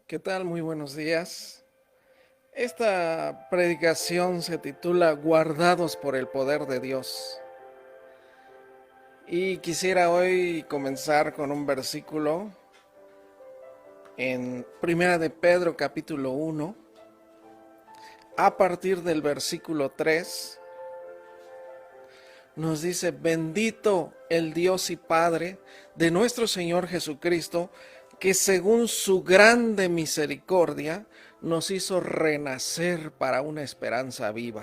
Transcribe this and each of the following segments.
¿Qué tal? Muy buenos días. Esta predicación se titula Guardados por el poder de Dios. Y quisiera hoy comenzar con un versículo en Primera de Pedro capítulo 1, a partir del versículo 3, nos dice: bendito el Dios y Padre de nuestro Señor Jesucristo, que según su grande misericordia nos hizo renacer para una esperanza viva.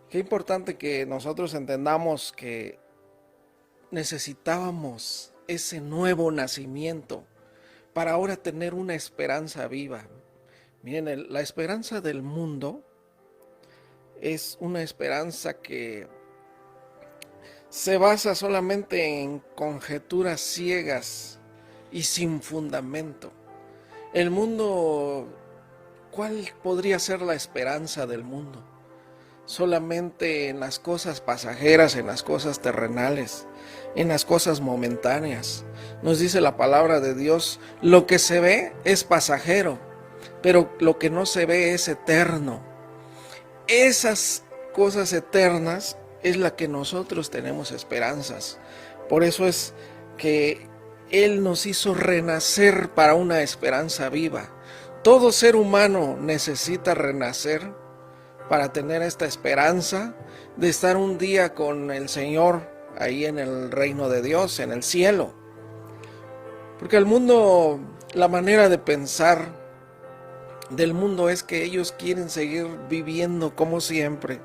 Qué importante que nosotros entendamos que necesitábamos ese nuevo nacimiento para ahora tener una esperanza viva. Miren, la esperanza del mundo es una esperanza que se basa solamente en conjeturas ciegas y sin fundamento. El mundo, ¿cuál podría ser la esperanza del mundo? Solamente en las cosas pasajeras, en las cosas terrenales, en las cosas momentáneas. Nos dice la palabra de Dios: lo que se ve es pasajero, pero lo que no se ve es eterno. Esas cosas eternas es la que nosotros tenemos esperanzas. Por eso es que Él nos hizo renacer para una esperanza viva. Todo ser humano necesita renacer para tener esta esperanza de estar un día con el Señor ahí en el reino de Dios, en el cielo. Porque el mundo, la manera de pensar del mundo es que ellos quieren seguir viviendo como siempre,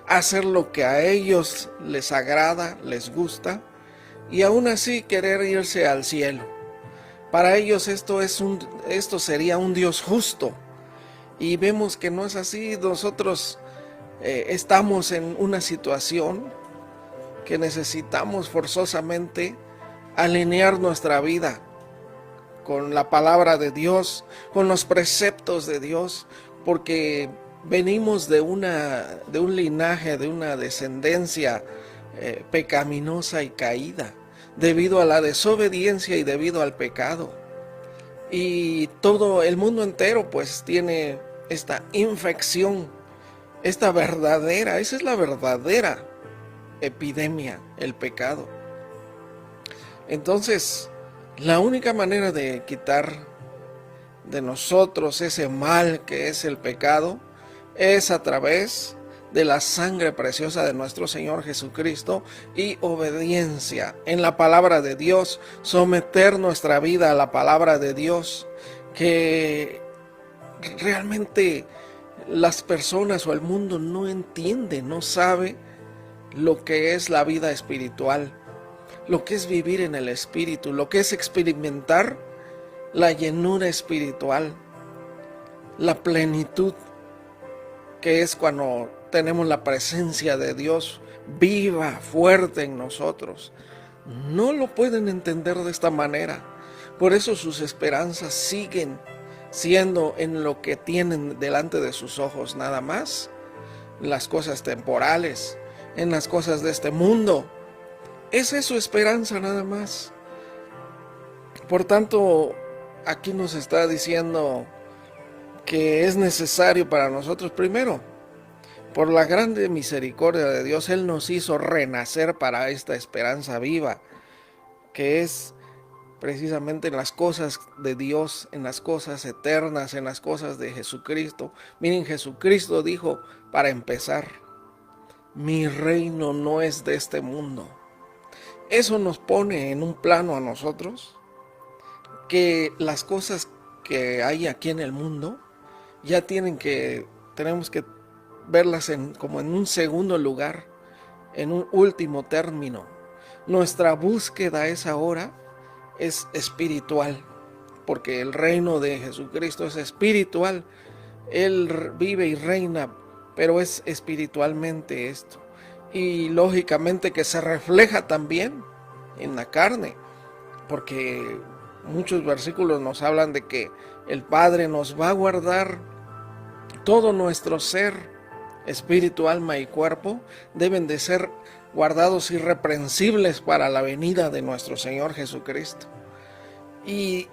hacer lo que a ellos les agrada, les gusta, y aún así querer irse al cielo. Para ellos esto sería un Dios justo, y vemos que no es así. Nosotros estamos en una situación que necesitamos forzosamente alinear nuestra vida con la palabra de Dios, con los preceptos de Dios, porque venimos de un linaje, de una descendencia pecaminosa y caída, debido a la desobediencia y debido al pecado. Y todo el mundo entero pues tiene esta infección, esa es la verdadera epidemia, el pecado. Entonces, la única manera de quitar de nosotros ese mal que es el pecado es a través de la sangre preciosa de nuestro Señor Jesucristo y obediencia en la palabra de Dios, someter nuestra vida a la palabra de Dios, que realmente las personas o el mundo no entiende, no sabe lo que es la vida espiritual, lo que es vivir en el Espíritu, lo que es experimentar la llenura espiritual, la plenitud, que es cuando tenemos la presencia de Dios viva, fuerte en nosotros. No lo pueden entender de esta manera. Por eso sus esperanzas siguen siendo en lo que tienen delante de sus ojos nada más, las cosas temporales, en las cosas de este mundo. Esa es su esperanza nada más. Por tanto, aquí nos está diciendo que es necesario para nosotros, primero, por la grande misericordia de Dios, Él nos hizo renacer para esta esperanza viva, que es precisamente en las cosas de Dios, en las cosas eternas, en las cosas de Jesucristo. Miren, Jesucristo dijo, para empezar: mi reino no es de este mundo. Eso nos pone en un plano a nosotros, que las cosas que hay aquí en el mundo ya tenemos que verlas como en un segundo lugar, en un último término. Nuestra búsqueda es ahora es espiritual, porque el reino de Jesucristo es espiritual. Él vive y reina, pero es espiritualmente esto. Y lógicamente que se refleja también en la carne, porque muchos versículos nos hablan de que el Padre nos va a guardar todo nuestro ser, espíritu, alma y cuerpo, deben de ser guardados irreprensibles para la venida de nuestro Señor Jesucristo. Y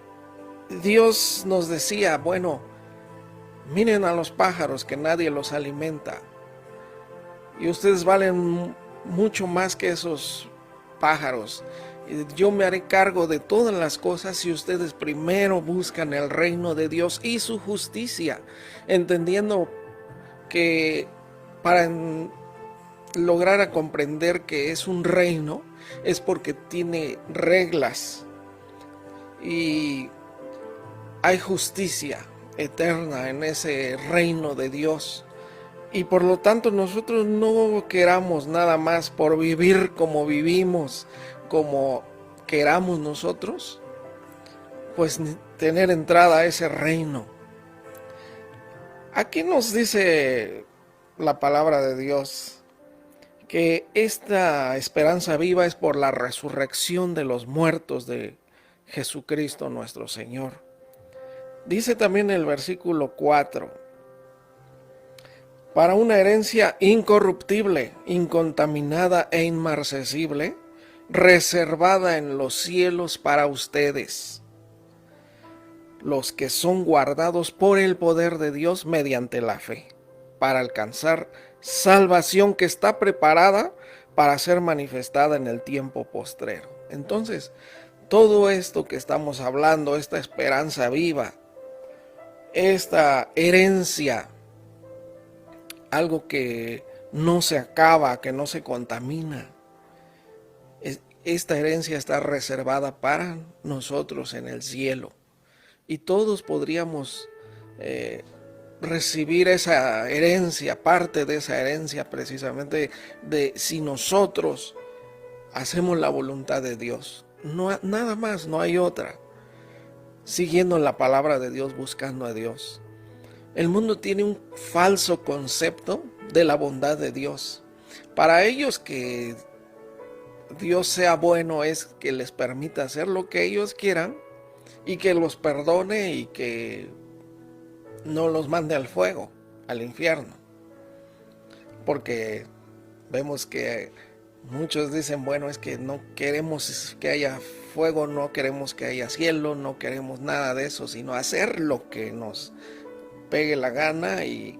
Dios nos decía, bueno, miren a los pájaros que nadie los alimenta. Y ustedes valen mucho más que esos pájaros. Yo me haré cargo de todas las cosas si ustedes primero buscan el reino de Dios y su justicia, entendiendo que para lograr a comprender que es un reino es porque tiene reglas y hay justicia eterna en ese reino de Dios. Y por lo tanto nosotros no queramos nada más por vivir como vivimos, como queramos nosotros, pues tener entrada a ese reino. Aquí nos dice la palabra de Dios que esta esperanza viva es por la resurrección de los muertos de Jesucristo nuestro Señor. Dice también el versículo 4, para una herencia incorruptible, incontaminada e inmarcesible, reservada en los cielos para ustedes, los que son guardados por el poder de Dios mediante la fe, para alcanzar salvación que está preparada para ser manifestada en el tiempo postrero. Entonces, todo esto que estamos hablando, esta esperanza viva, esta herencia, algo que no se acaba, que no se contamina, esta herencia está reservada para nosotros en el cielo. Y todos podríamos recibir esa herencia, parte de esa herencia precisamente de si nosotros hacemos la voluntad de Dios. No, nada más, no hay otra. Siguiendo la palabra de Dios, buscando a Dios. El mundo tiene un falso concepto de la bondad de Dios. Para ellos que Dios sea bueno es que les permita hacer lo que ellos quieran y que los perdone y que no los mande al fuego, al infierno. Porque vemos que muchos dicen, bueno, es que no queremos que haya fuego, no queremos que haya cielo, no queremos nada de eso, sino hacer lo que nos pegue la gana y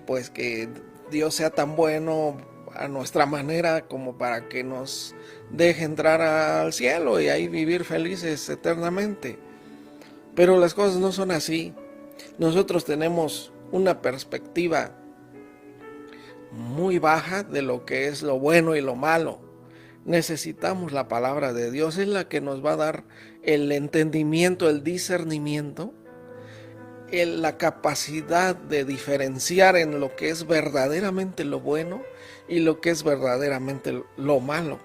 pues que Dios sea tan bueno a nuestra manera como para que nos deje entrar al cielo y ahí vivir felices eternamente. Pero las cosas no son así. Nosotros tenemos una perspectiva muy baja de lo que es lo bueno y lo malo. Necesitamos la palabra de Dios, es la que nos va a dar el entendimiento, el discernimiento, la capacidad de diferenciar en lo que es verdaderamente lo bueno y lo que es verdaderamente lo malo.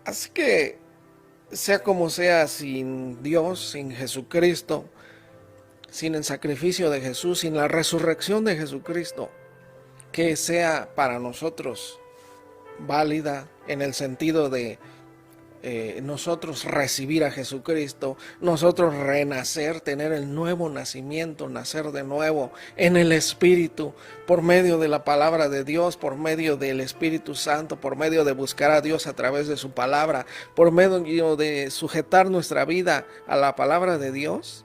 Así que, sea como sea, sin Dios, sin Jesucristo, sin el sacrificio de Jesús, sin la resurrección de Jesucristo, que sea para nosotros válida en el sentido de nosotros recibir a Jesucristo, nosotros renacer, tener el nuevo nacimiento, nacer de nuevo en el Espíritu, por medio de la palabra de Dios, por medio del Espíritu Santo, por medio de buscar a Dios a través de su palabra, por medio de sujetar nuestra vida a la palabra de Dios.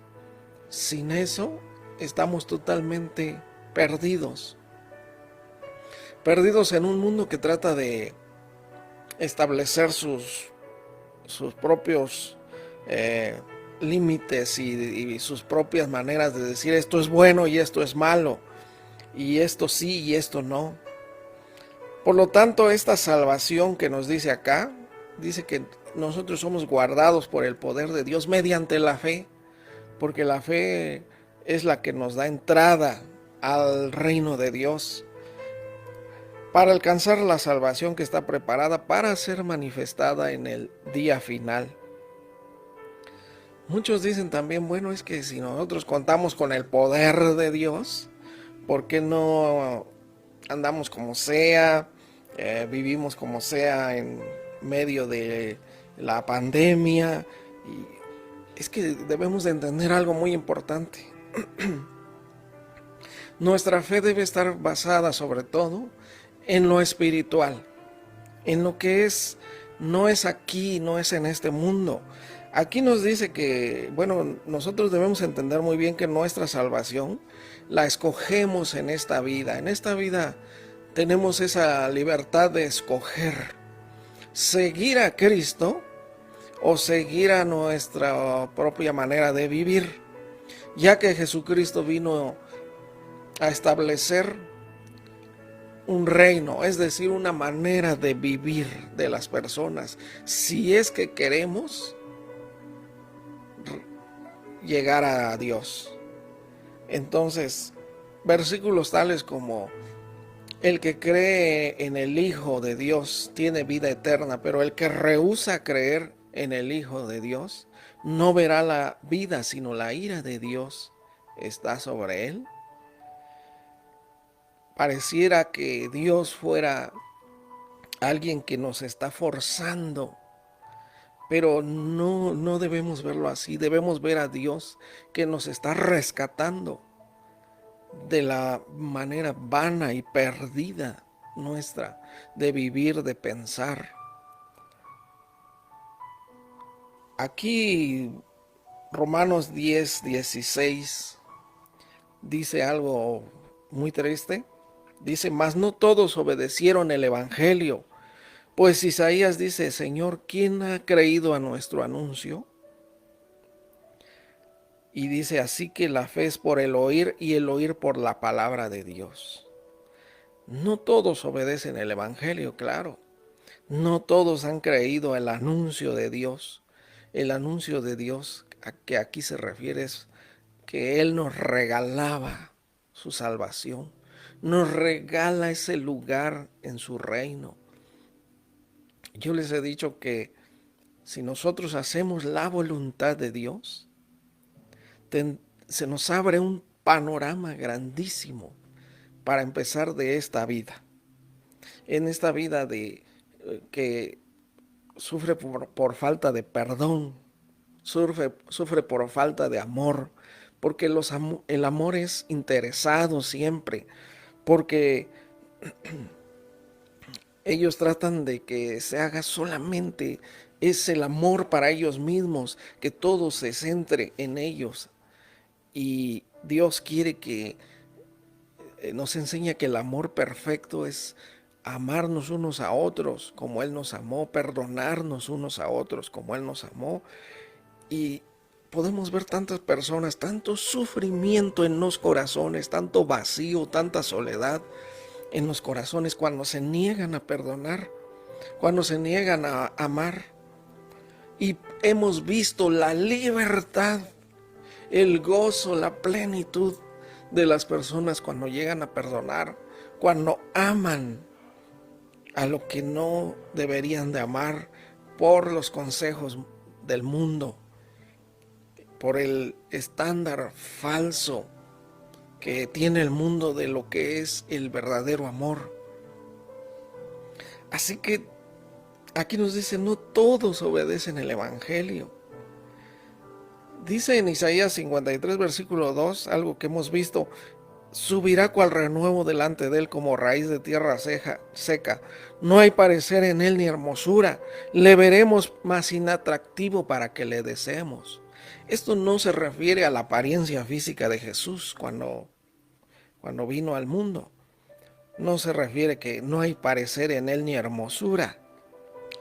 Sin eso estamos totalmente perdidos en un mundo que trata de establecer sus propios límites y sus propias maneras de decir esto es bueno y esto es malo, y esto sí y esto no. Por lo tanto, esta salvación que nos dice acá, dice que nosotros somos guardados por el poder de Dios mediante la fe, porque la fe es la que nos da entrada al reino de Dios, para alcanzar la salvación que está preparada para ser manifestada en el día final. Muchos dicen también, bueno, es que si nosotros contamos con el poder de Dios, ¿por qué no andamos como sea, vivimos como sea en medio de la pandemia? Y es que debemos de entender algo muy importante. Nuestra fe debe estar basada sobre todo en lo espiritual, en lo que es, no es aquí, no es en este mundo. Aquí nos dice que, bueno, nosotros debemos entender muy bien que nuestra salvación la escogemos en esta vida. En esta vida tenemos esa libertad de escoger seguir a Cristo o seguir a nuestra propia manera de vivir, ya que Jesucristo vino a establecer un reino, es decir, una manera de vivir de las personas, si es que queremos llegar a Dios. Entonces, versículos tales como: el que cree en el Hijo de Dios tiene vida eterna, pero el que rehúsa creer en el Hijo de Dios no verá la vida, sino la ira de Dios está sobre él. Pareciera que Dios fuera alguien que nos está forzando, pero no debemos verlo así. Debemos ver a Dios que nos está rescatando de la manera vana y perdida nuestra de vivir, de pensar. Aquí Romanos 10:16 dice algo muy triste. Dice: mas no todos obedecieron el evangelio, pues Isaías dice: Señor, ¿quién ha creído a nuestro anuncio? Y dice: así que la fe es por el oír y el oír por la palabra de Dios. No todos obedecen el evangelio, claro. No todos han creído el anuncio de Dios. El anuncio de Dios a que aquí se refiere es que Él nos regalaba su salvación. Nos regala ese lugar en su reino. Yo les he dicho que si nosotros hacemos la voluntad de Dios, se nos abre un panorama grandísimo para empezar de esta vida. En esta vida que sufre por falta de perdón, sufre por falta de amor, porque el amor es interesado siempre, porque ellos tratan de que se haga solamente es el amor para ellos mismos, que todo se centre en ellos. Y Dios quiere que nos enseñe que el amor perfecto es amarnos unos a otros como Él nos amó, perdonarnos unos a otros como Él nos amó. Y podemos ver tantas personas, tanto sufrimiento en los corazones, tanto vacío, tanta soledad en los corazones cuando se niegan a perdonar, cuando se niegan a amar. Y hemos visto la libertad, el gozo, la plenitud de las personas cuando llegan a perdonar, cuando aman a lo que no deberían de amar por los consejos del mundo, por el estándar falso que tiene el mundo de lo que es el verdadero amor. Así que aquí nos dice: no todos obedecen el evangelio. Dice en Isaías 53 versículo 2 algo que hemos visto: subirá cual renuevo delante de él como raíz de tierra seca. No hay parecer en él ni hermosura. Le veremos más inatractivo para que le deseemos. Esto no se refiere a la apariencia física de Jesús cuando vino al mundo. No se refiere que no hay parecer en él ni hermosura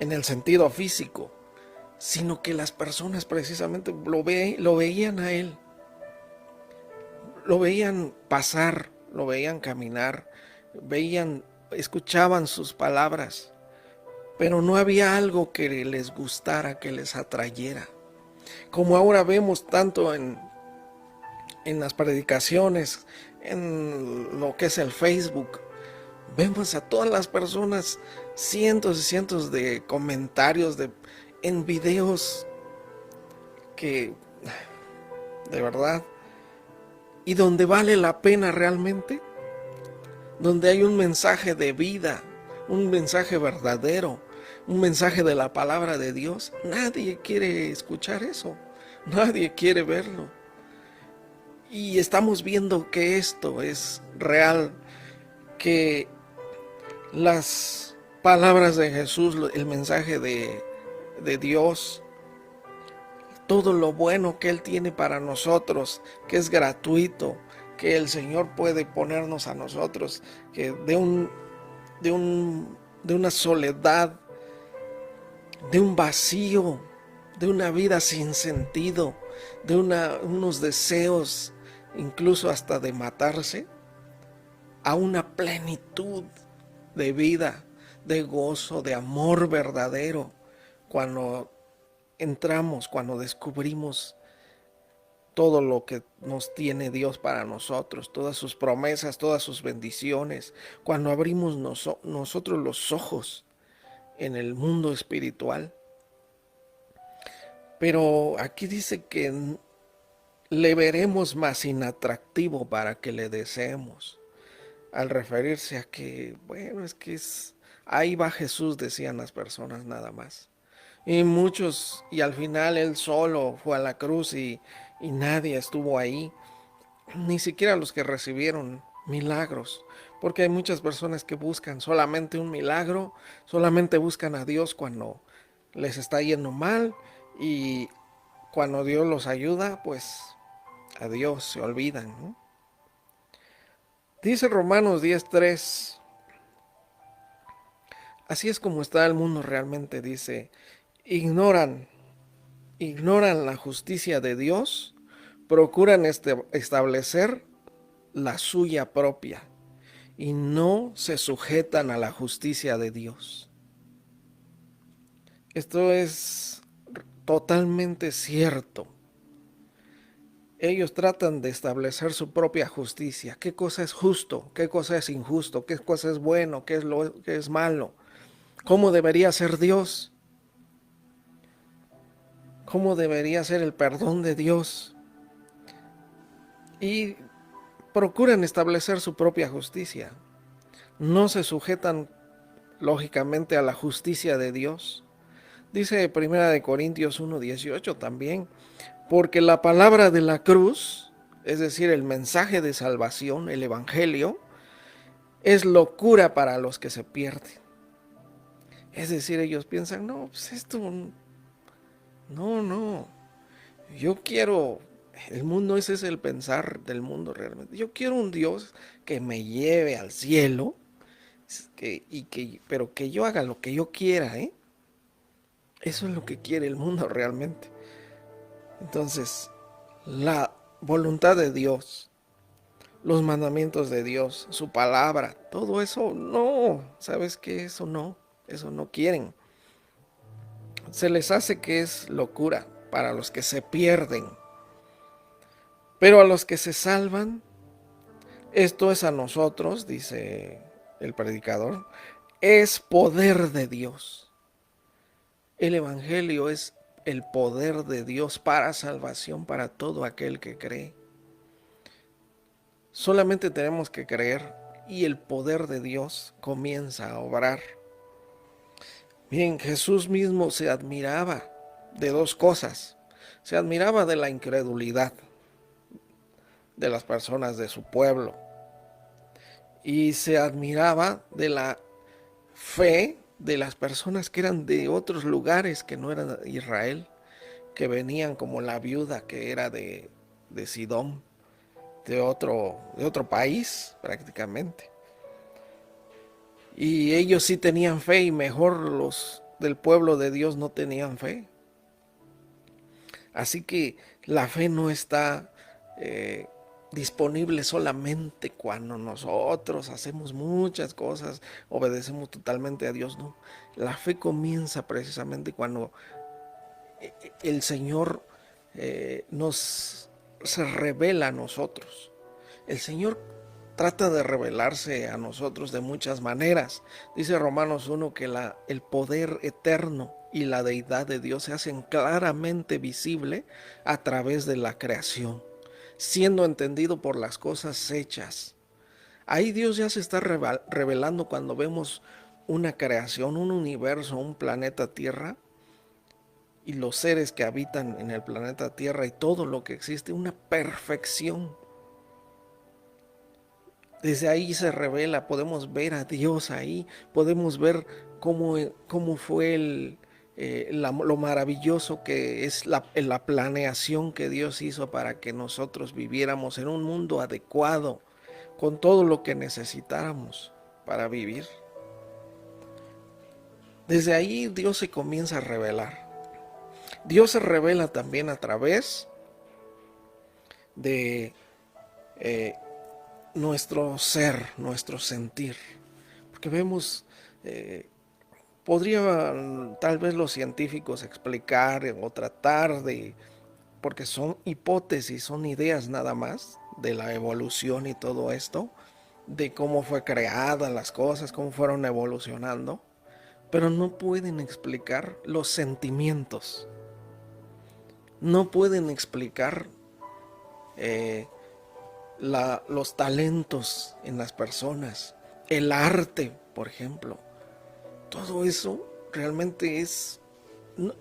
en el sentido físico, sino que las personas precisamente lo veían a él. Lo veían pasar, lo veían caminar, escuchaban sus palabras, pero no había algo que les gustara, que les atrayera. Como ahora vemos tanto en las predicaciones, en lo que es el Facebook, vemos a todas las personas, cientos y cientos de comentarios en videos que, de verdad, y donde vale la pena realmente, donde hay un mensaje de vida, un mensaje verdadero, un mensaje de la palabra de Dios, nadie quiere escuchar eso, nadie quiere verlo. Y estamos viendo que esto es real, que las palabras de Jesús, el mensaje de Dios, todo lo bueno que Él tiene para nosotros, que es gratuito, que el Señor puede ponernos a nosotros, que de una soledad, de un vacío, de una vida sin sentido, de unos deseos, incluso hasta de matarse, a una plenitud de vida, de gozo, de amor verdadero, cuando entramos, cuando descubrimos todo lo que nos tiene Dios para nosotros, todas sus promesas, todas sus bendiciones, cuando abrimos nosotros los ojos en el mundo espiritual. Pero aquí dice que le veremos más inatractivo para que le deseemos, al referirse a que, bueno, es que ahí va Jesús, decían las personas nada más. Y muchos, y al final él solo fue a la cruz y nadie estuvo ahí, ni siquiera los que recibieron milagros, porque hay muchas personas que buscan solamente un milagro, solamente buscan a Dios cuando les está yendo mal, y cuando Dios los ayuda, pues a Dios se olvidan, ¿no? Dice Romanos 10:3, así es como está el mundo realmente, dice, ignoran la justicia de Dios, procuran establecer la suya propia y no se sujetan a la justicia de Dios. Esto es totalmente cierto. Ellos tratan de establecer su propia justicia. ¿Qué cosa es justo? ¿Qué cosa es injusto? ¿Qué cosa es bueno? ¿Qué es malo? ¿Cómo debería ser Dios? ¿Cómo debería ser el perdón de Dios? Y procuran establecer su propia justicia. No se sujetan lógicamente a la justicia de Dios. Dice 1 Corintios 1:18 también, porque la palabra de la cruz, es decir, el mensaje de salvación, el evangelio, es locura para los que se pierden. Es decir, ellos piensan, no, pues esto, no, yo quiero, el mundo, ese es el pensar del mundo realmente. Yo quiero un Dios que me lleve al cielo, pero que yo haga lo que yo quiera, ¿eh? Eso es lo que quiere el mundo realmente. Entonces, la voluntad de Dios, los mandamientos de Dios, su palabra, todo eso no, ¿sabes qué? Eso no quieren. Se les hace que es locura para los que se pierden, pero a los que se salvan, esto es a nosotros, dice el predicador, es poder de Dios. El evangelio es el poder de Dios para salvación para todo aquel que cree. Solamente tenemos que creer y el poder de Dios comienza a obrar. Bien, Jesús mismo se admiraba de dos cosas. Se admiraba de la incredulidad de las personas de su pueblo y se admiraba de la fe de las personas que eran de otros lugares que no eran de Israel, que venían como la viuda que era de Sidón, de otro país prácticamente. Y ellos sí tenían fe y mejor los del pueblo de Dios no tenían fe. Así que la fe no está disponible solamente cuando nosotros hacemos muchas cosas, obedecemos totalmente a Dios, no. La fe comienza precisamente cuando el Señor se revela a nosotros. El Señor trata de revelarse a nosotros de muchas maneras. Dice Romanos 1 que el poder eterno y la deidad de Dios se hacen claramente visible a través de la creación, siendo entendido por las cosas hechas. Ahí Dios ya se está revelando cuando vemos una creación, un universo, un planeta Tierra, y los seres que habitan en el planeta Tierra y todo lo que existe, una perfección. Desde ahí se revela, podemos ver a Dios ahí, podemos ver cómo fue lo maravilloso que es la planeación que Dios hizo para que nosotros viviéramos en un mundo adecuado, con todo lo que necesitáramos para vivir. Desde ahí Dios se comienza a revelar. Dios se revela también a través de nuestro ser, nuestro sentir. Porque vemos, podrían tal vez los científicos explicar o tratar de, porque son hipótesis, son ideas nada más de la evolución y todo esto, de cómo fue creada las cosas, cómo fueron evolucionando, pero no pueden explicar los sentimientos, no pueden explicar los talentos en las personas, el arte, por ejemplo. Todo eso realmente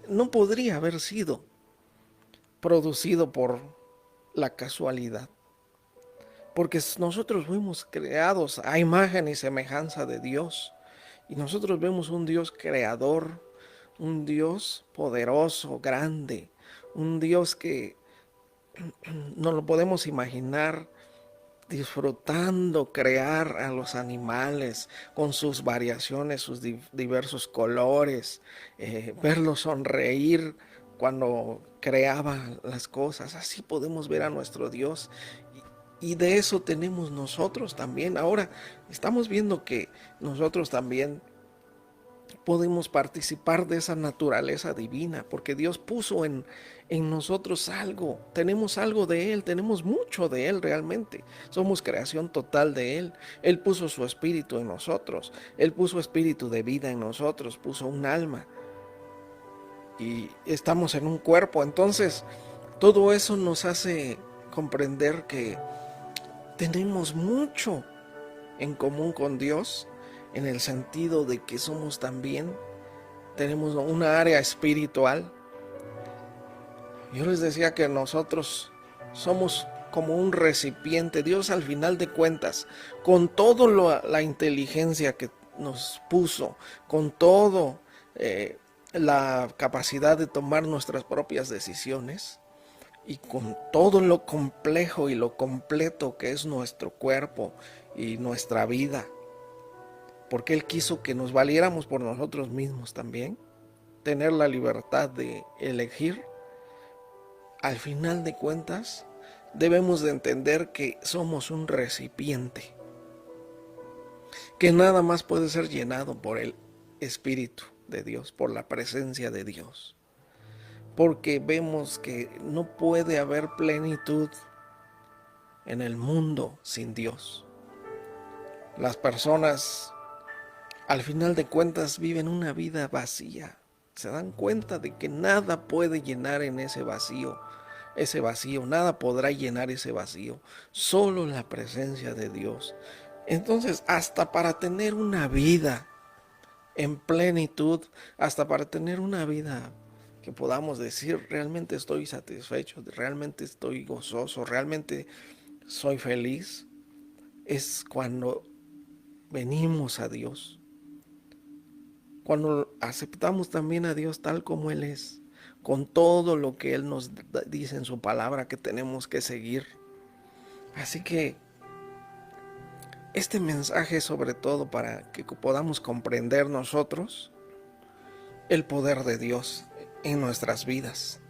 no podría haber sido producido por la casualidad, porque nosotros fuimos creados a imagen y semejanza de Dios, y nosotros vemos un Dios creador, un Dios poderoso, grande, un Dios que no lo podemos imaginar disfrutando crear a los animales con sus variaciones, sus diversos colores, verlos sonreír cuando creaba las cosas. Así podemos ver a nuestro Dios. Y de eso tenemos nosotros también. Ahora estamos viendo que nosotros también podemos participar de esa naturaleza divina, porque Dios puso en nosotros algo, tenemos algo de Él, tenemos mucho de Él realmente, somos creación total de Él. Él puso su espíritu en nosotros, Él puso espíritu de vida en nosotros, puso un alma y estamos en un cuerpo. Entonces todo eso nos hace comprender que tenemos mucho en común con Dios, en el sentido de que somos también, tenemos una área espiritual. Yo les decía que nosotros somos como un recipiente. Dios, al final de cuentas, con toda la inteligencia que nos puso, con todo la capacidad de tomar nuestras propias decisiones, y con todo lo complejo y lo completo que es nuestro cuerpo y nuestra vida, porque Él quiso que nos valiéramos por nosotros mismos también, tener la libertad de elegir. Al final de cuentas, debemos de entender que somos un recipiente, que nada más puede ser llenado por el Espíritu de Dios, por la presencia de Dios, porque vemos que no puede haber plenitud en el mundo sin Dios. Las personas, al final de cuentas, viven una vida vacía. Se dan cuenta de que nada puede llenar en ese vacío, nada podrá llenar ese vacío, solo la presencia de Dios. Entonces, hasta para tener una vida en plenitud, hasta para tener una vida que podamos decir, realmente estoy satisfecho, realmente estoy gozoso, realmente soy feliz, es cuando venimos a Dios, cuando aceptamos también a Dios tal como Él es, con todo lo que Él nos dice en su palabra que tenemos que seguir. Así que este mensaje es sobre todo para que podamos comprender nosotros el poder de Dios en nuestras vidas.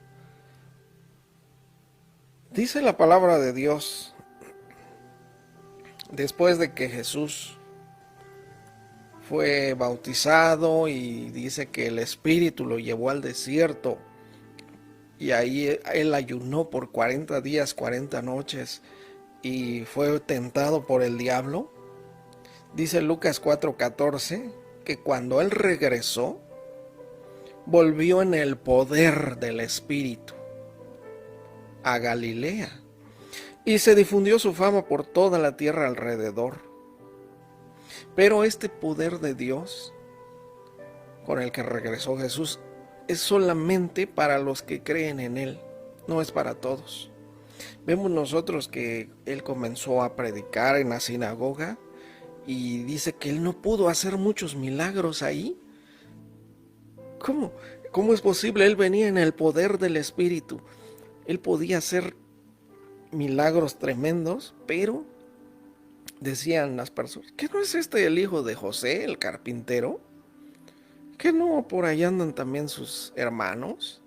Dice la palabra de Dios, después de que Jesús fue bautizado y dice que el Espíritu lo llevó al desierto y ahí Él ayunó por 40 días, 40 noches y fue tentado por el diablo. Dice Lucas 4:14 que cuando Él regresó, volvió en el poder del Espíritu a Galilea y se difundió su fama por toda la tierra alrededor. Pero este poder de Dios con el que regresó Jesús es solamente para los que creen en Él, no es para todos. Vemos nosotros que Él comenzó a predicar en la sinagoga y dice que Él no pudo hacer muchos milagros ahí. ¿Cómo? ¿Cómo es posible? Él venía en el poder del Espíritu. Él podía hacer milagros tremendos, pero decían las personas, ¿qué no es este el hijo de José, el carpintero? ¿Qué no por ahí andan también sus hermanos?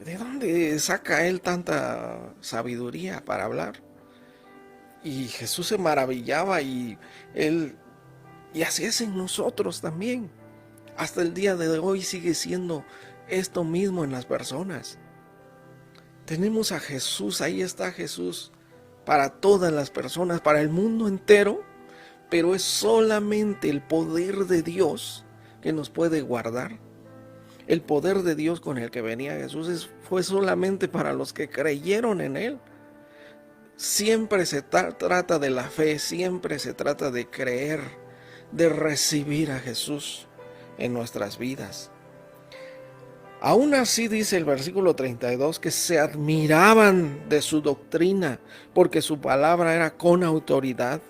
¿De dónde saca él tanta sabiduría para hablar? Y Jesús se maravillaba y así es en nosotros también. Hasta el día de hoy sigue siendo esto mismo en las personas. Tenemos a Jesús, ahí está Jesús para todas las personas, para el mundo entero, pero es solamente el poder de Dios que nos puede guardar. El poder de Dios con el que venía Jesús fue solamente para los que creyeron en Él. Siempre se trata de la fe, siempre se trata de creer, de recibir a Jesús en nuestras vidas. Aún así dice el versículo 32 que se admiraban de su doctrina porque su palabra era con autoridad.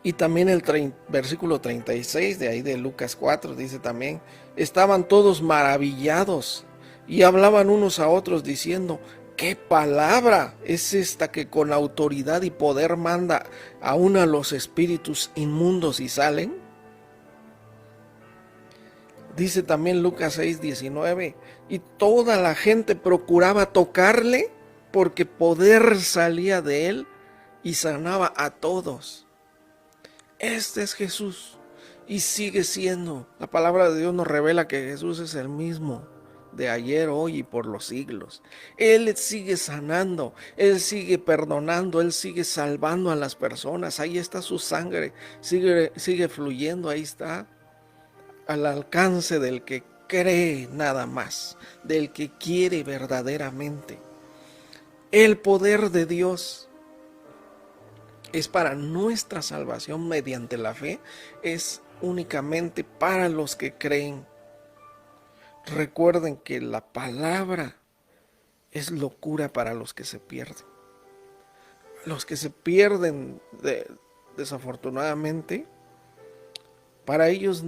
Y también el versículo 36 de ahí de Lucas 4 dice también, estaban todos maravillados y hablaban unos a otros diciendo, ¿qué palabra es esta que con autoridad y poder manda aún a los espíritus inmundos y salen? Dice también Lucas 6:19, y toda la gente procuraba tocarle porque poder salía de él y sanaba a todos. Este es Jesús y sigue siendo. La palabra de Dios nos revela que Jesús es el mismo de ayer, hoy y por los siglos. Él sigue sanando, Él sigue perdonando, Él sigue salvando a las personas. Ahí está su sangre, sigue fluyendo, ahí está, al alcance del que cree nada más, del que quiere verdaderamente. El poder de Dios es para nuestra salvación mediante la fe, es únicamente para los que creen. Recuerden que la palabra es locura para los que se pierden. Los que se pierden, desafortunadamente, para ellos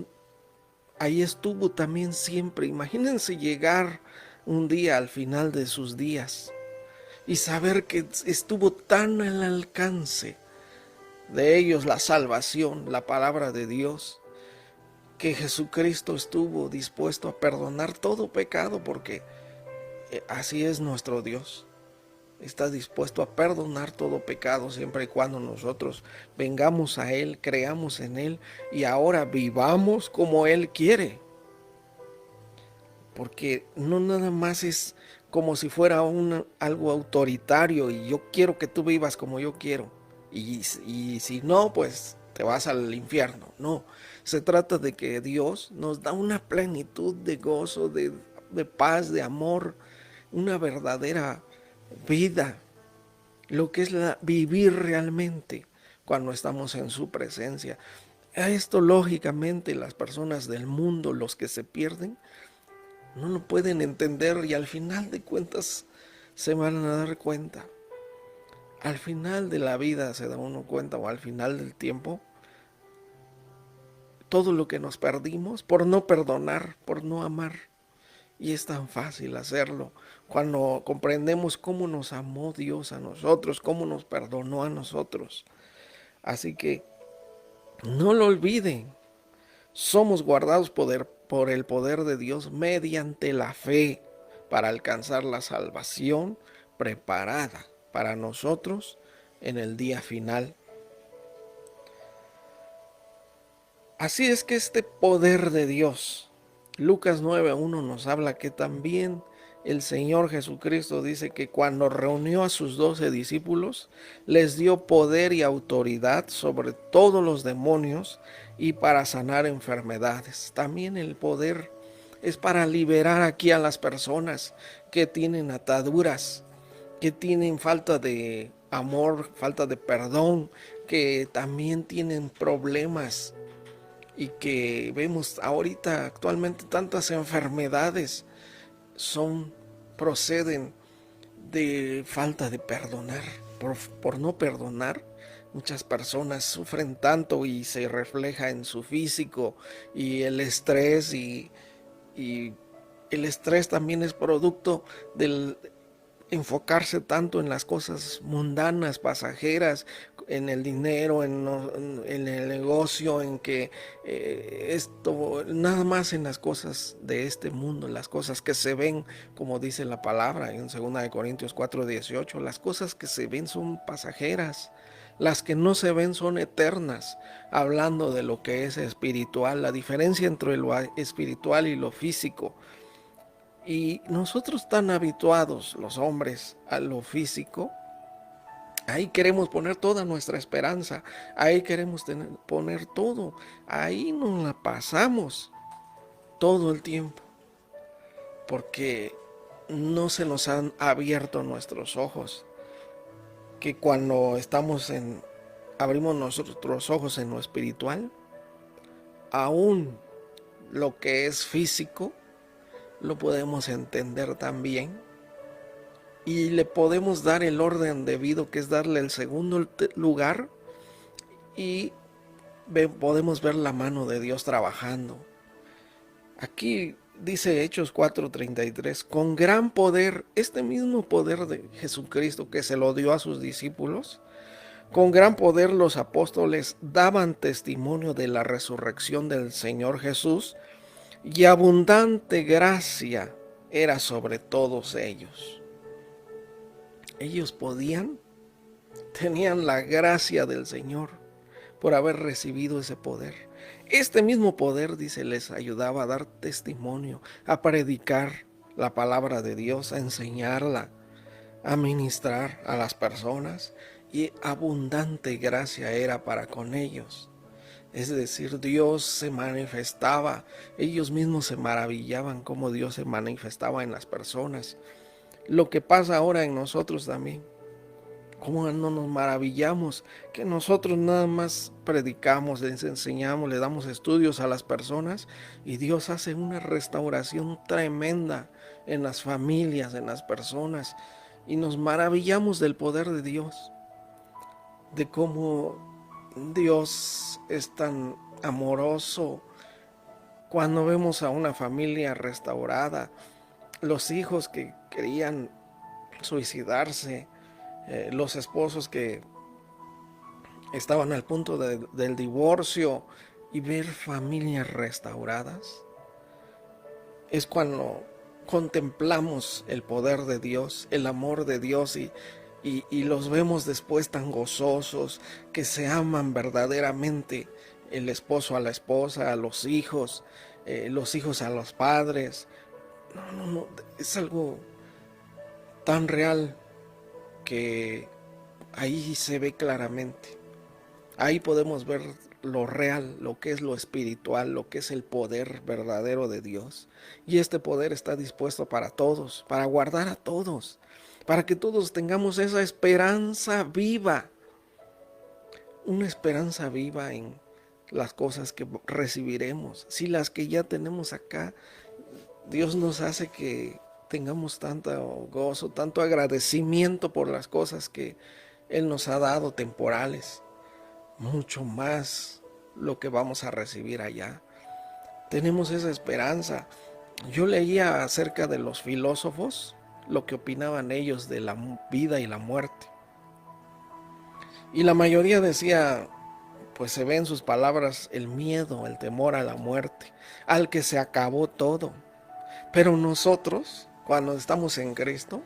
ahí estuvo también siempre. Imagínense llegar un día al final de sus días y saber que estuvo tan al alcance de ellos la salvación, la palabra de Dios, que Jesucristo estuvo dispuesto a perdonar todo pecado, porque así es nuestro Dios. Está dispuesto a perdonar todo pecado siempre y cuando nosotros vengamos a Él, creamos en Él y ahora vivamos como Él quiere. Porque no nada más es como si fuera algo autoritario y yo quiero que tú vivas como yo quiero. Y si no, pues te vas al infierno. No, se trata de que Dios nos da una plenitud de gozo, de paz, de amor, una verdadera vida, lo que es vivir realmente cuando estamos en su presencia. A esto lógicamente las personas del mundo, los que se pierden, no lo pueden entender y al final de cuentas se van a dar cuenta. Al final de la vida se da uno cuenta, o al final del tiempo, todo lo que nos perdimos por no perdonar, por no amar. Y es tan fácil hacerlo cuando comprendemos cómo nos amó Dios a nosotros, cómo nos perdonó a nosotros. Así que no lo olviden, somos guardados por el poder de Dios mediante la fe para alcanzar la salvación preparada para nosotros en el día final. Así es que este poder de Dios, Lucas 9:1 nos habla que también el Señor Jesucristo dice que cuando reunió a sus 12 discípulos, les dio poder y autoridad sobre todos los demonios y para sanar enfermedades. También el poder es para liberar aquí a las personas que tienen ataduras, que tienen falta de amor, falta de perdón, que también tienen problemas y que vemos ahorita actualmente tantas enfermedades proceden de falta de perdonar. Por no perdonar, muchas personas sufren tanto y se refleja en su físico y el estrés y Y el estrés también es producto del enfocarse tanto en las cosas mundanas, pasajeras, en el dinero, en el negocio, en que esto, nada más en las cosas de este mundo, las cosas que se ven, como dice la palabra en 2 Corintios 4:18, las cosas que se ven son pasajeras, las que no se ven son eternas, hablando de lo que es espiritual, la diferencia entre lo espiritual y lo físico. Y nosotros tan habituados, los hombres, a lo físico, ahí queremos poner toda nuestra esperanza, ahí queremos poner todo, ahí nos la pasamos todo el tiempo, porque no se nos han abierto nuestros ojos, que cuando abrimos nuestros ojos en lo espiritual, aún lo que es físico, lo podemos entender también y le podemos dar el orden debido, que es darle el segundo lugar, y podemos ver la mano de Dios trabajando. Aquí dice Hechos 4:33, con gran poder, este mismo poder de Jesucristo que se lo dio a sus discípulos, con gran poder los apóstoles daban testimonio de la resurrección del Señor Jesús, y abundante gracia era sobre todos ellos. Ellos tenían la gracia del Señor por haber recibido ese poder. Este mismo poder, dice, les ayudaba a dar testimonio, a predicar la palabra de Dios, a enseñarla, a ministrar a las personas, y abundante gracia era para con ellos. Es decir, Dios se manifestaba, ellos mismos se maravillaban cómo Dios se manifestaba en las personas. Lo que pasa ahora en nosotros también. ¿Cómo no nos maravillamos que nosotros nada más predicamos, les enseñamos, le damos estudios a las personas y Dios hace una restauración tremenda en las familias, en las personas, y nos maravillamos del poder de Dios, de cómo Dios es tan amoroso cuando vemos a una familia restaurada, los hijos que querían suicidarse, los esposos que estaban al punto del divorcio, y ver familias restauradas. Es cuando contemplamos el poder de Dios, el amor de Dios, y los vemos después tan gozosos, que se aman verdaderamente, el esposo a la esposa, a los hijos a los padres. No, es algo tan real que ahí se ve claramente. Ahí podemos ver lo real, lo que es lo espiritual, lo que es el poder verdadero de Dios. Y este poder está dispuesto para todos, para guardar a todos, para que todos tengamos esa esperanza viva, una esperanza viva en las cosas que recibiremos. Si las que ya tenemos acá, Dios nos hace que tengamos tanto gozo, tanto agradecimiento por las cosas que Él nos ha dado temporales, mucho más lo que vamos a recibir allá. Tenemos esa esperanza. Yo leía acerca de los filósofos, lo que opinaban ellos de la vida y la muerte. Y la mayoría decía, pues se ve en sus palabras el miedo, el temor a la muerte, al que se acabó todo. Pero nosotros, cuando estamos en Cristo,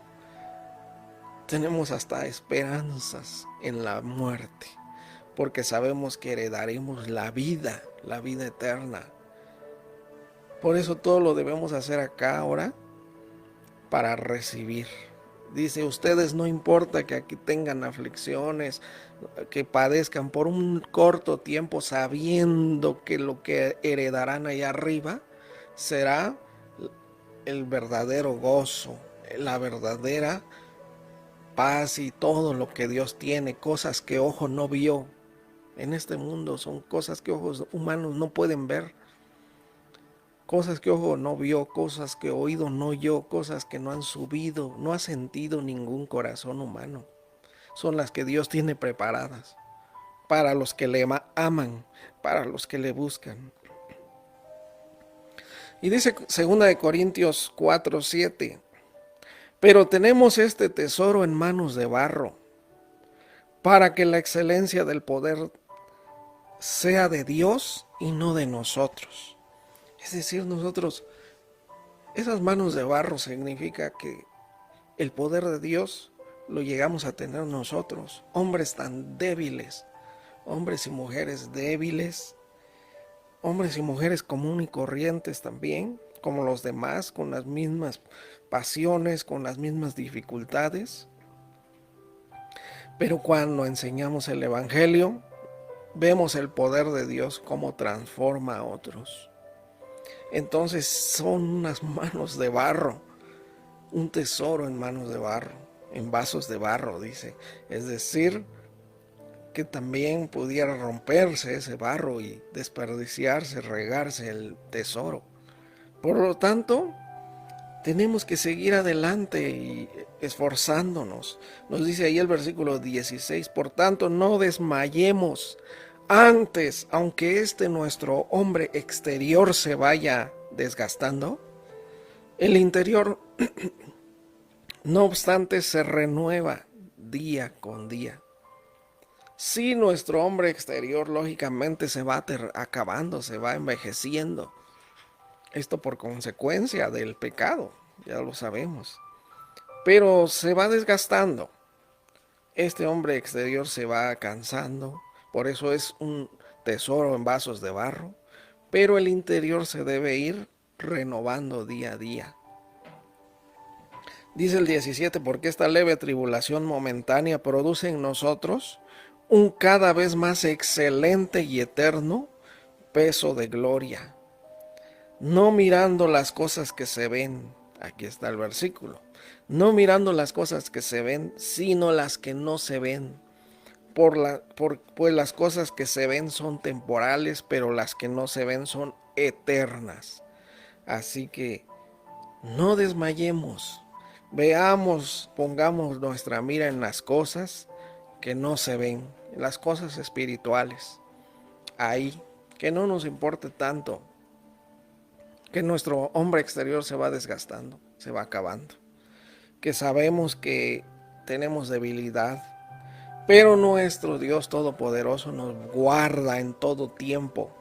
tenemos hasta esperanzas en la muerte, porque sabemos que heredaremos la vida eterna. Por eso todo lo debemos hacer acá ahora para recibir. Dice, ustedes no importa que aquí tengan aflicciones, que padezcan por un corto tiempo, sabiendo que lo que heredarán allá arriba será el verdadero gozo, la verdadera paz y todo lo que Dios tiene, cosas que ojo no vio. En este mundo son cosas que ojos humanos no pueden ver, cosas que ojo no vio, cosas que oído no oyó, cosas que no han subido, no ha sentido ningún corazón humano. Son las que Dios tiene preparadas para los que le aman, para los que le buscan. Y dice 2 Corintios 4:7, pero tenemos este tesoro en manos de barro, para que la excelencia del poder sea de Dios y no de nosotros. Es decir, nosotros, esas manos de barro significa que el poder de Dios lo llegamos a tener nosotros, hombres tan débiles, hombres y mujeres débiles, hombres y mujeres común y corrientes también, como los demás, con las mismas pasiones, con las mismas dificultades. Pero cuando enseñamos el Evangelio, vemos el poder de Dios cómo transforma a otros. Entonces son unas manos de barro, un tesoro en manos de barro, en vasos de barro, dice. Es decir, que también pudiera romperse ese barro y desperdiciarse, regarse el tesoro. Por lo tanto, tenemos que seguir adelante y esforzándonos. Nos dice ahí el versículo 16, por tanto no desmayemos. Antes, aunque nuestro hombre exterior se vaya desgastando, el interior, no obstante, se renueva día con día. Sí, nuestro hombre exterior lógicamente se va acabando, se va envejeciendo. Esto por consecuencia del pecado, ya lo sabemos. Pero se va desgastando. Este hombre exterior se va cansando, por eso es un tesoro en vasos de barro. Pero el interior se debe ir renovando día a día. Dice el 17, porque esta leve tribulación momentánea produce en nosotros un cada vez más excelente y eterno peso de gloria, no mirando las cosas que se ven, aquí está el versículo, no mirando las cosas que se ven, sino las que no se ven, pues las cosas que se ven son temporales, pero las que no se ven son eternas. Así que no desmayemos, veamos, pongamos nuestra mira en las cosas que no se ven, en las cosas espirituales, ahí, que no nos importe tanto que nuestro hombre exterior se va desgastando, se va acabando, que sabemos que tenemos debilidad, pero nuestro Dios Todopoderoso nos guarda en todo tiempo.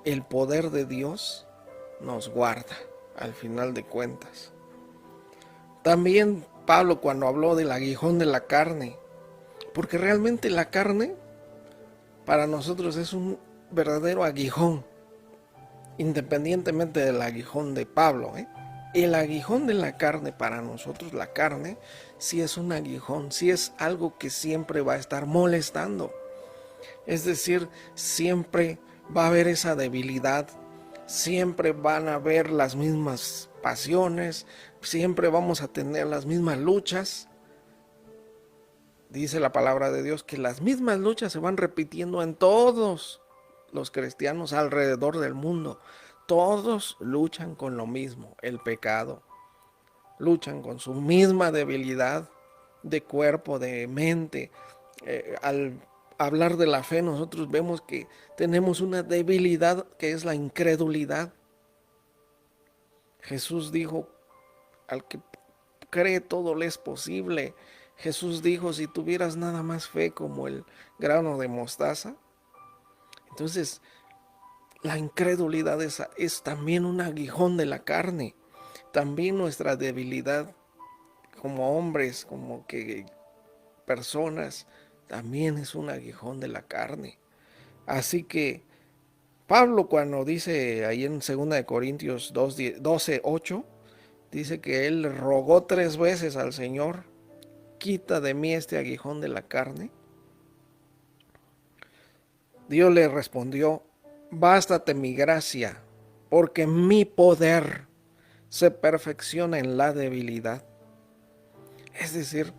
El poder de Dios nos guarda al final de cuentas. También Pablo cuando habló del aguijón de la carne, porque realmente la carne para nosotros es un verdadero aguijón, independientemente del aguijón de Pablo, el aguijón de la carne para nosotros, la carne, sí es un aguijón, sí es algo que siempre va a estar molestando. Es decir, siempre va a haber esa debilidad, siempre van a haber las mismas pasiones, siempre vamos a tener las mismas luchas. Dice la palabra de Dios que las mismas luchas se van repitiendo en todos los cristianos alrededor del mundo. Todos luchan con lo mismo, el pecado. Luchan con su misma debilidad de cuerpo, de mente. Al hablar de la fe, nosotros vemos que tenemos una debilidad que es la incredulidad. Jesús dijo, al que cree todo le es posible. Jesús dijo, si tuvieras nada más fe como el grano de mostaza. Entonces, la incredulidad es también un aguijón de la carne. También nuestra debilidad como hombres, como que personas, también es un aguijón de la carne. Así que Pablo cuando dice ahí en 2 Corintios 12:8, dice que él rogó 3 veces al Señor, quita de mí este aguijón de la carne. Dios le respondió, bástate mi gracia, porque mi poder se perfecciona en la debilidad. Es decir,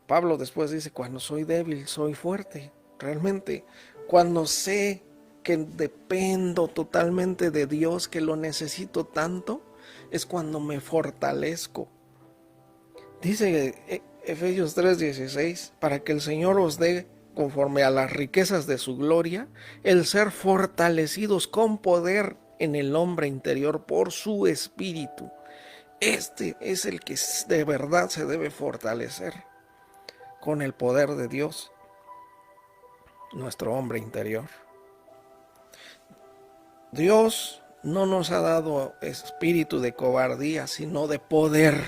Pablo después dice, cuando soy débil, soy fuerte. Realmente, cuando sé que dependo totalmente de Dios, que lo necesito tanto, es cuando me fortalezco. Dice Efesios 3:16, para que el Señor os dé, conforme a las riquezas de su gloria, el ser fortalecidos con poder en el hombre interior por su espíritu. Este es el que de verdad se debe fortalecer con el poder de Dios, nuestro hombre interior. Dios no nos ha dado espíritu de cobardía, sino de poder,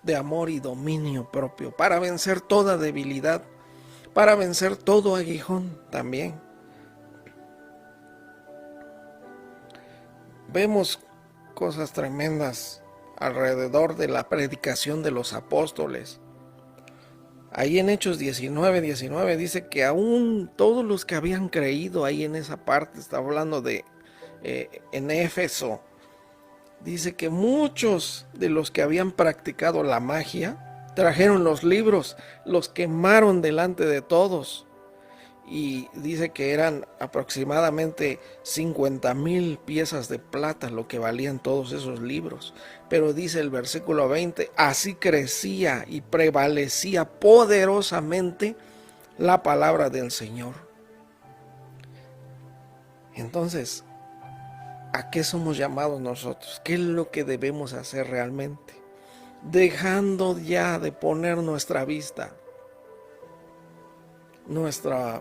de amor y dominio propio, para vencer toda debilidad, para vencer todo aguijón también. Vemos cosas tremendas alrededor de la predicación de los apóstoles. Ahí en Hechos 19 dice que aún todos los que habían creído, ahí en esa parte, está hablando de en Éfeso, dice que muchos de los que habían practicado la magia trajeron los libros, los quemaron delante de todos. Y dice que eran aproximadamente 50,000 piezas de plata lo que valían todos esos libros. Pero dice el versículo 20, así crecía y prevalecía poderosamente la palabra del Señor. Entonces, ¿a qué somos llamados nosotros? ¿Qué es lo que debemos hacer realmente? Dejando ya de poner nuestra vista, nuestras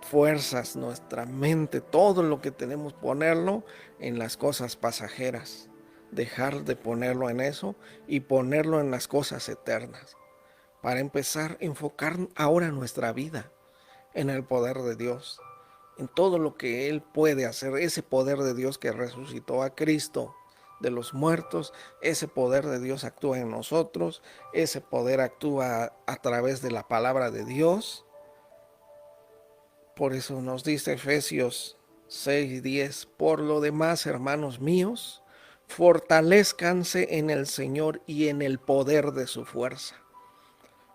fuerzas, nuestra mente, todo lo que tenemos, ponerlo en las cosas pasajeras. Dejar de ponerlo en eso y ponerlo en las cosas eternas. Para empezar a enfocar ahora nuestra vida en el poder de Dios, en todo lo que Él puede hacer, ese poder de Dios que resucitó a Cristo de los muertos, ese poder de Dios actúa en nosotros, ese poder actúa a través de la palabra de Dios. Por eso nos dice Efesios 6:10, por lo demás, hermanos míos, fortalezcanse en el Señor y en el poder de su fuerza.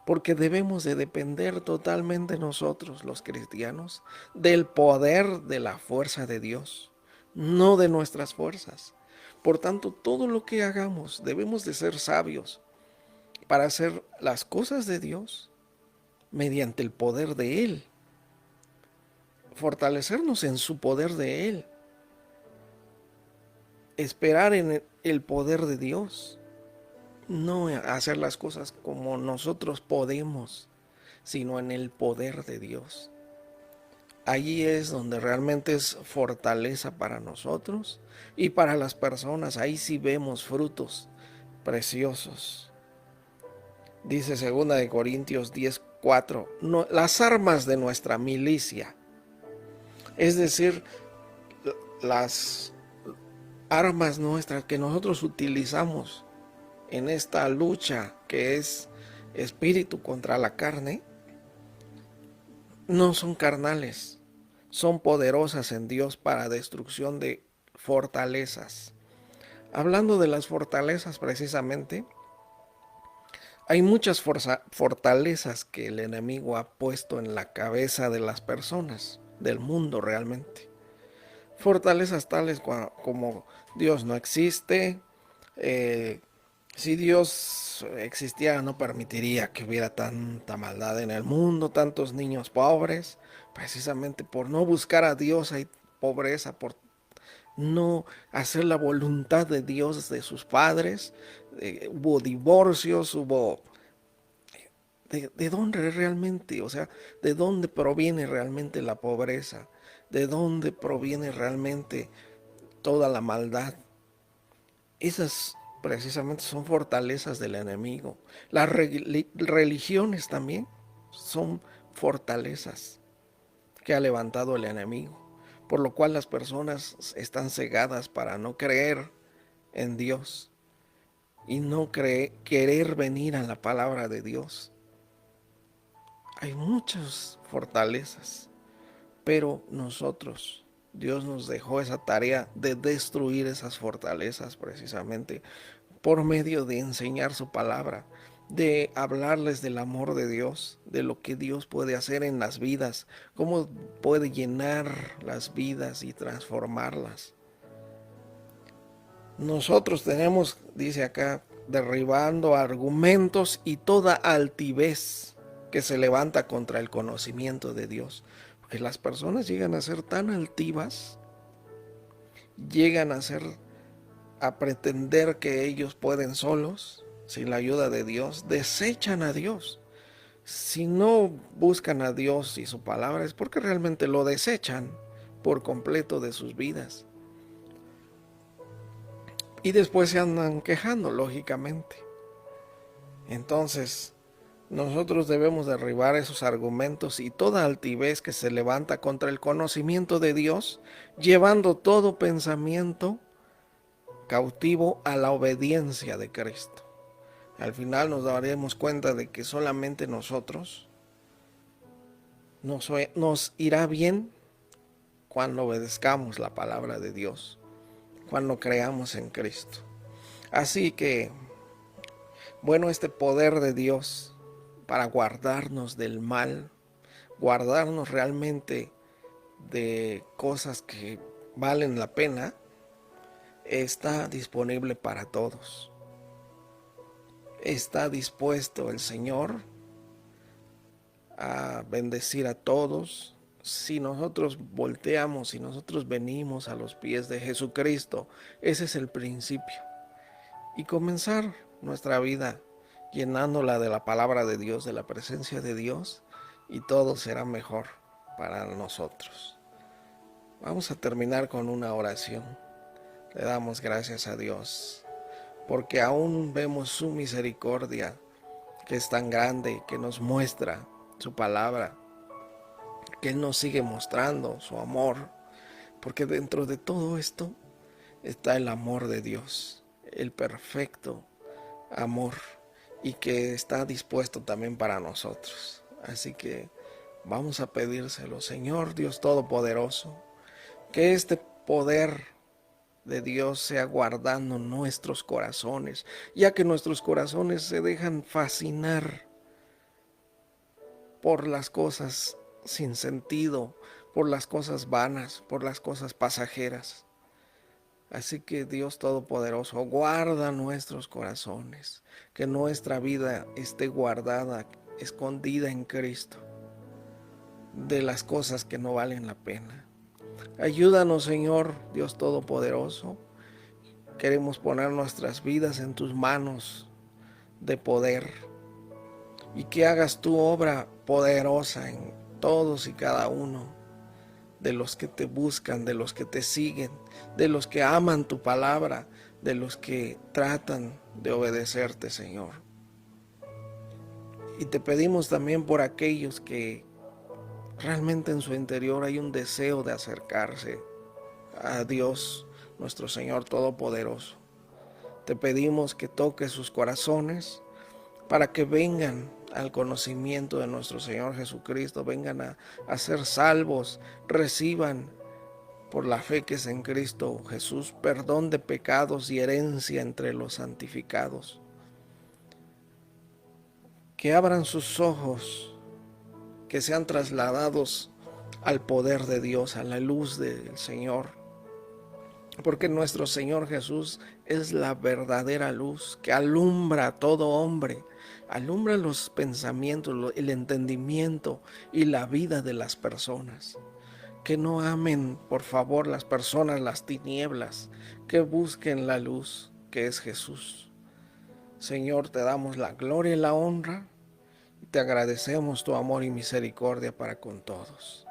Porque debemos de depender totalmente nosotros, los cristianos, del poder de la fuerza de Dios, no de nuestras fuerzas. Por tanto, todo lo que hagamos debemos de ser sabios para hacer las cosas de Dios mediante el poder de Él. Fortalecernos en su poder de Él. Esperar en el poder de Dios. No hacer las cosas como nosotros podemos, sino en el poder de Dios. Allí es donde realmente es fortaleza para nosotros y para las personas. Ahí sí vemos frutos preciosos. Dice 2 Corintios 10:4, no, las armas de nuestra milicia, es decir, las armas nuestras que nosotros utilizamos en esta lucha que es espíritu contra la carne, no son carnales, son poderosas en Dios para destrucción de fortalezas. Hablando de las fortalezas precisamente, hay muchas fortalezas que el enemigo ha puesto en la cabeza de las personas, del mundo realmente. Fortalezas tales como Dios no existe, si Dios existiera no permitiría que hubiera tanta maldad en el mundo, tantos niños pobres. Precisamente por no buscar a Dios hay pobreza, por no hacer la voluntad de Dios de sus padres. Hubo divorcios, hubo... ¿De dónde realmente? O sea, ¿de dónde proviene realmente la pobreza? ¿De dónde proviene realmente toda la maldad? Esas precisamente son fortalezas del enemigo. Las religiones también son fortalezas que ha levantado el enemigo, por lo cual las personas están cegadas para no creer en Dios y no querer venir a la palabra de Dios. Hay muchas fortalezas, pero nosotros, Dios nos dejó esa tarea de destruir esas fortalezas precisamente por medio de enseñar su palabra, de hablarles del amor de Dios, de lo que Dios puede hacer en las vidas, cómo puede llenar las vidas y transformarlas. Nosotros tenemos, dice acá, derribando argumentos y toda altivez que se levanta contra el conocimiento de Dios. Porque las personas llegan a ser tan altivas llegan a pretender que ellos pueden solos, sin la ayuda de Dios, desechan a Dios. Si no buscan a Dios y su palabra es porque realmente lo desechan por completo de sus vidas. Y después se andan quejando, lógicamente. Entonces, nosotros debemos derribar esos argumentos y toda altivez que se levanta contra el conocimiento de Dios, llevando todo pensamiento cautivo a la obediencia de Cristo. Al final nos daremos cuenta de que solamente nosotros nos irá bien cuando obedezcamos la palabra de Dios, cuando creamos en Cristo. Así que, bueno, este poder de Dios para guardarnos del mal, guardarnos realmente de cosas que valen la pena, está disponible para todos. Está dispuesto el Señor a bendecir a todos. Si nosotros volteamos, si nosotros venimos a los pies de Jesucristo, ese es el principio. Y comenzar nuestra vida llenándola de la palabra de Dios, de la presencia de Dios, y todo será mejor para nosotros. Vamos a terminar con una oración. Le damos gracias a Dios, porque aún vemos su misericordia, que es tan grande, que nos muestra su palabra, que Él nos sigue mostrando su amor, porque dentro de todo esto está el amor de Dios, el perfecto amor, y que está dispuesto también para nosotros. Así que vamos a pedírselo, Señor Dios Todopoderoso, que este poder de Dios sea guardando nuestros corazones, ya que nuestros corazones se dejan fascinar por las cosas sin sentido, por las cosas vanas, por las cosas pasajeras. Así que Dios Todopoderoso, guarda nuestros corazones, que nuestra vida esté guardada, escondida en Cristo, de las cosas que no valen la pena. Ayúdanos, Señor Dios Todopoderoso. Queremos poner nuestras vidas en tus manos de poder, y que hagas tu obra poderosa en todos y cada uno de los que te buscan, de los que te siguen, de los que aman tu palabra, de los que tratan de obedecerte, Señor. Y te pedimos también por aquellos que realmente en su interior hay un deseo de acercarse a Dios, nuestro Señor Todopoderoso. Te pedimos que toques sus corazones para que vengan al conocimiento de nuestro Señor Jesucristo, vengan a ser salvos, reciban por la fe que es en Cristo Jesús perdón de pecados y herencia entre los santificados. Que abran sus ojos, que sean trasladados al poder de Dios, a la luz del Señor, porque nuestro Señor Jesús es la verdadera luz que alumbra a todo hombre, alumbra los pensamientos, el entendimiento y la vida de las personas. Que no amen, por favor, las personas las tinieblas, que busquen la luz que es Jesús. Señor, te damos la gloria y la honra, y te agradecemos tu amor y misericordia para con todos.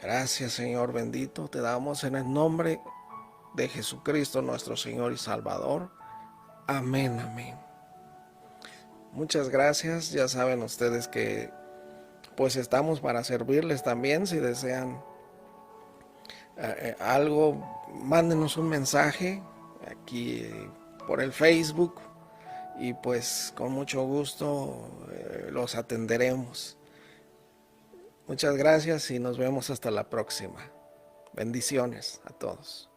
Gracias, Señor bendito, te damos en el nombre de Jesucristo, nuestro Señor y Salvador. Amén, amén. Muchas gracias. Ya saben ustedes que pues estamos para servirles también. Si desean algo, mándenos un mensaje aquí por el Facebook, y pues con mucho gusto los atenderemos. Muchas gracias y nos vemos hasta la próxima. Bendiciones a todos.